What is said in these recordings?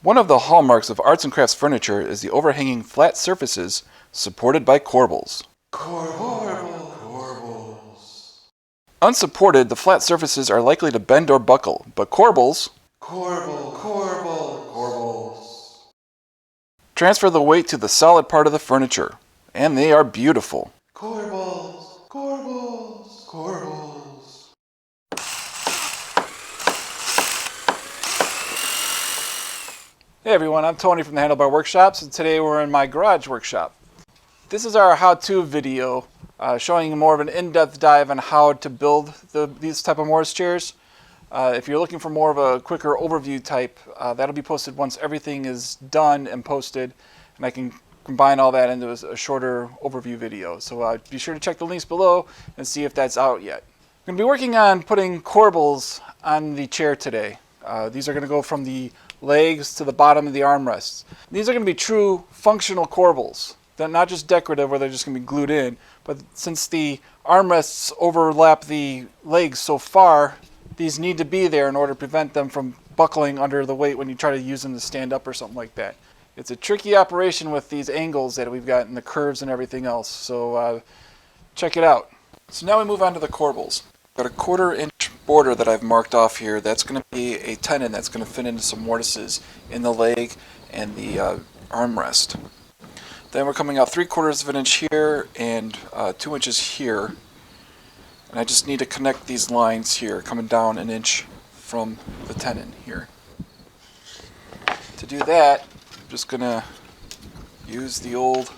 One of the hallmarks of arts and crafts furniture is the overhanging flat surfaces supported by corbels. Corbels. Unsupported, the flat surfaces are likely to bend or buckle, but corbels transfer the weight to the solid part of the furniture, and they are beautiful. Corbels. Hey everyone, I'm Tony from the Handlebar Workshops, and today we're in my garage workshop. This is our how-to video showing more of an in-depth dive on how to build these type of mortise chairs. If you're looking for more of a quicker overview type, that'll be posted once everything is done and posted, and I can combine all that into a shorter overview video. So be sure to check the links below and see if that's out yet. I'm going to be working on putting corbels on the chair today. These are going to go from the legs to the bottom of the armrests. These are going to be true functional corbels. They're not just decorative where they're just going to be glued in, but since the armrests overlap the legs so far, these need to be there in order to prevent them from buckling under the weight when you try to use them to stand up or something like that. It's a tricky operation with these angles that we've got and the curves and everything else, so check it out. So now we move on to the corbels. Got a 1/4 inch border that I've marked off here. That's going to be a tenon that's going to fit into some mortises in the leg and the armrest. Then we're coming out 3/4 of an inch here and 2 inches here. And I just need to connect these lines here, coming down an inch from the tenon here. To do that, I'm just going to use the old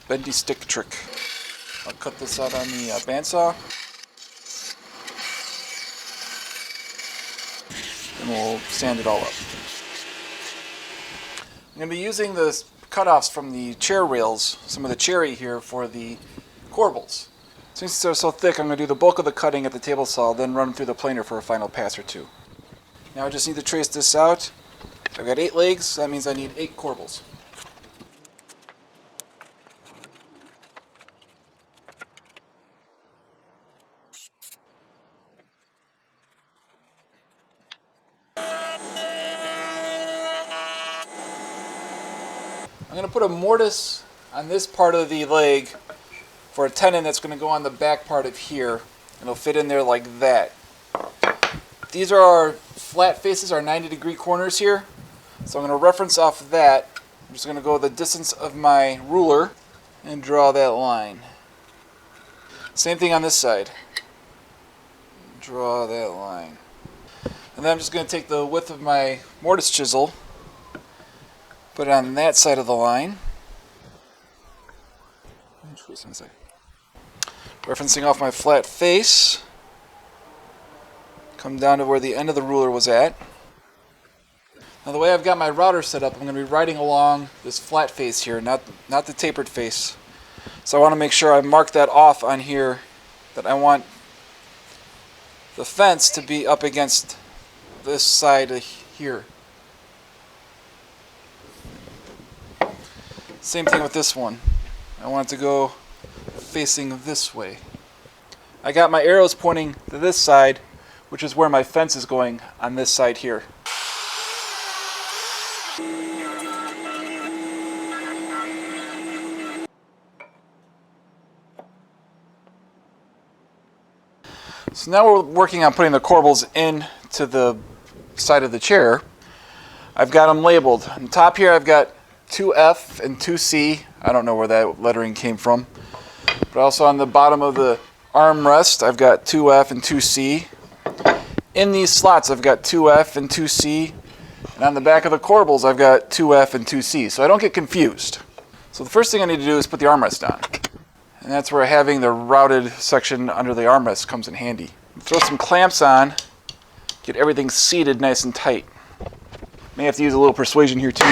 bendy stick trick. I'll cut this out on the bandsaw. And we'll sand it all up. I'm going to be using the cutoffs from the chair rails, some of the cherry here, for the corbels. Since they're so thick, I'm going to do the bulk of the cutting at the table saw, then run them through the planer for a final pass or two. Now I just need to trace this out. I've got 8 legs, so that means I need 8 corbels. I'm going to put a mortise on this part of the leg for a tenon that's going to go on the back part of here, and it'll fit in there like that. These are our flat faces, our 90-degree corners here. So I'm going to reference off that. I'm just going to go the distance of my ruler and draw that line. Same thing on this side. Draw that line. And then I'm just going to take the width of my mortise chisel, put it on that side of the line. Referencing off my flat face, come down to where the end of the ruler was at. Now the way I've got my router set up, I'm going to be riding along this flat face here, not the tapered face. So I want to make sure I mark that off on here, that I want the fence to be up against this side here. Same thing with this one. I want it to go facing this way. I got my arrows pointing to this side, which is where my fence is going on this side here. So now we're working on putting the corbels into the side of the chair. I've got them labeled. On the top here I've got 2F and 2C. I don't know where that lettering came from. But also on the bottom of the armrest, I've got 2F and 2C. In these slots, I've got 2F and 2C. And on the back of the corbels, I've got 2F and 2C. So I don't get confused. So the first thing I need to do is put the armrest on. And that's where having the routed section under the armrest comes in handy. Throw some clamps on, get everything seated nice and tight. May have to use a little persuasion here too.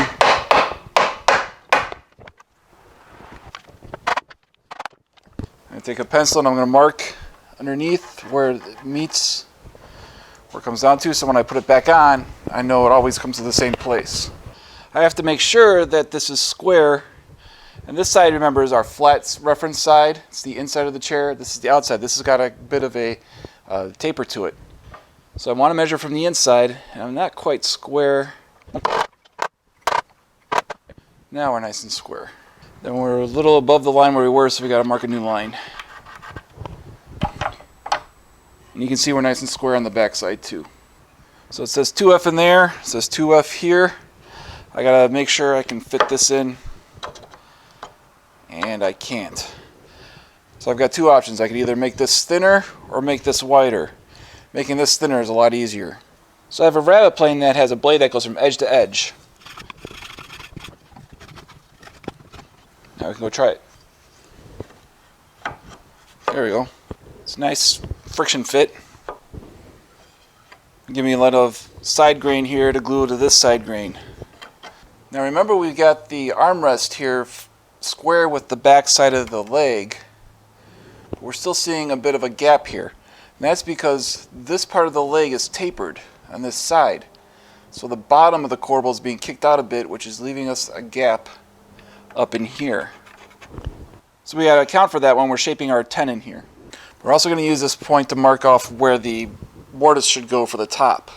I'm going to take a pencil and I'm going to mark underneath where it meets, where it comes down to, so when I put it back on, I know it always comes to the same place. I have to make sure that this is square, and this side, remember, is our flat reference side. It's the inside of the chair. This is the outside. This has got a bit of a taper to it. So I want to measure from the inside, and I'm not quite square. Now we're nice and square. Then we're a little above the line where we were, so we got to mark a new line. And you can see we're nice and square on the back side too. So it says 2F in there, it says 2F here. I gotta make sure I can fit this in, and I can't. So I've got two options. I could either make this thinner or make this wider. Making this thinner is a lot easier. So I have a rabbet plane that has a blade that goes from edge to edge. Now we can go try it. There we go. It's a nice friction fit. Give me a lot of side grain here to glue to this side grain. Now remember, we've got the armrest here square with the back side of the leg. We're still seeing a bit of a gap here. And that's because this part of the leg is tapered on this side. So the bottom of the corbel is being kicked out a bit, which is leaving us a gap up in here. So we got to account for that when we're shaping our tenon here. We're also going to use this point to mark off where the mortise should go for the top.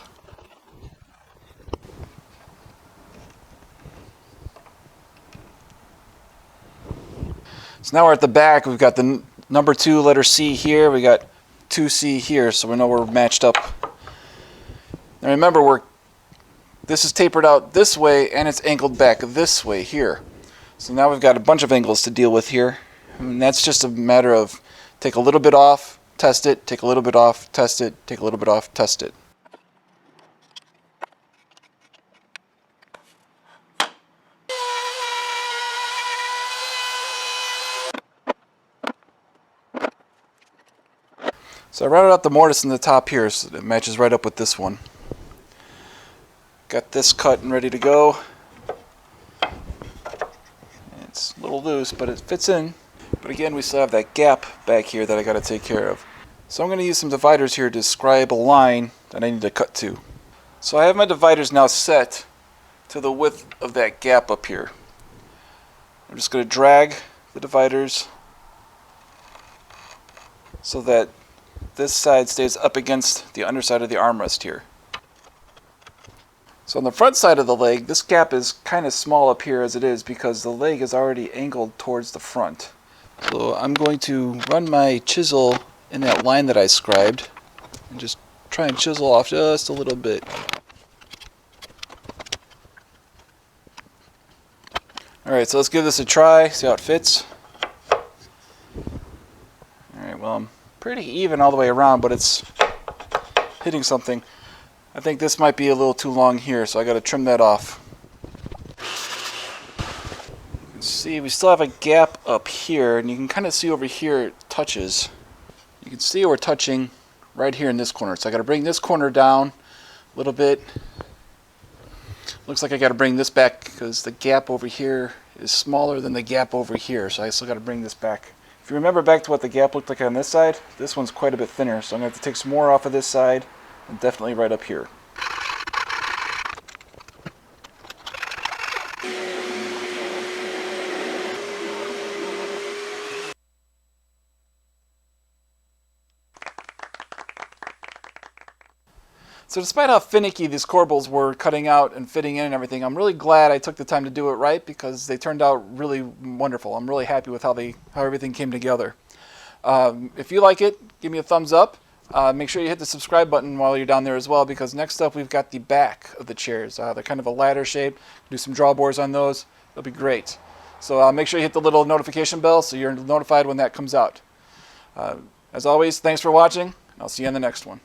So now we're at the back. We've got the number 2 letter C here. We got 2C here, so we know we're matched up. Now remember, this is tapered out this way and it's angled back this way here. So now we've got a bunch of angles to deal with here. And that's just a matter of take a little bit off, test it, take a little bit off, test it, take a little bit off, test it. So I routed out the mortise in the top here so it matches right up with this one. Got this cut and ready to go. It's a little loose, but it fits in. But again, we still have that gap back here that I got to take care of. So I'm going to use some dividers here to describe a line that I need to cut to. So I have my dividers now set to the width of that gap up here. I'm just going to drag the dividers so that this side stays up against the underside of the armrest here. So on the front side of the leg, this gap is kind of small up here as it is because the leg is already angled towards the front. So I'm going to run my chisel in that line that I scribed and just try and chisel off just a little bit. Alright, so let's give this a try, see how it fits. Alright, well, I'm pretty even all the way around, but it's hitting something. I think this might be a little too long here, so I got to trim that off. You can see we still have a gap up here, and you can kind of see over here it touches. You can see we're touching right here in this corner, so I got to bring this corner down a little bit. Looks like I got to bring this back because the gap over here is smaller than the gap over here, so I still got to bring this back. If you remember back to what the gap looked like on this side, this one's quite a bit thinner, so I'm going to have to take some more off of this side and definitely right up here. So despite how finicky these corbels were cutting out and fitting in and everything, I'm really glad I took the time to do it right because they turned out really wonderful. I'm really happy with how everything came together. If you like it, give me a thumbs up. Make sure you hit the subscribe button while you're down there as well, because next up we've got the back of the chairs. They're kind of a ladder shape. Do some drawbores on those. They'll be great. So make sure you hit the little notification bell so you're notified when that comes out. As always, thanks for watching, and I'll see you on the next one.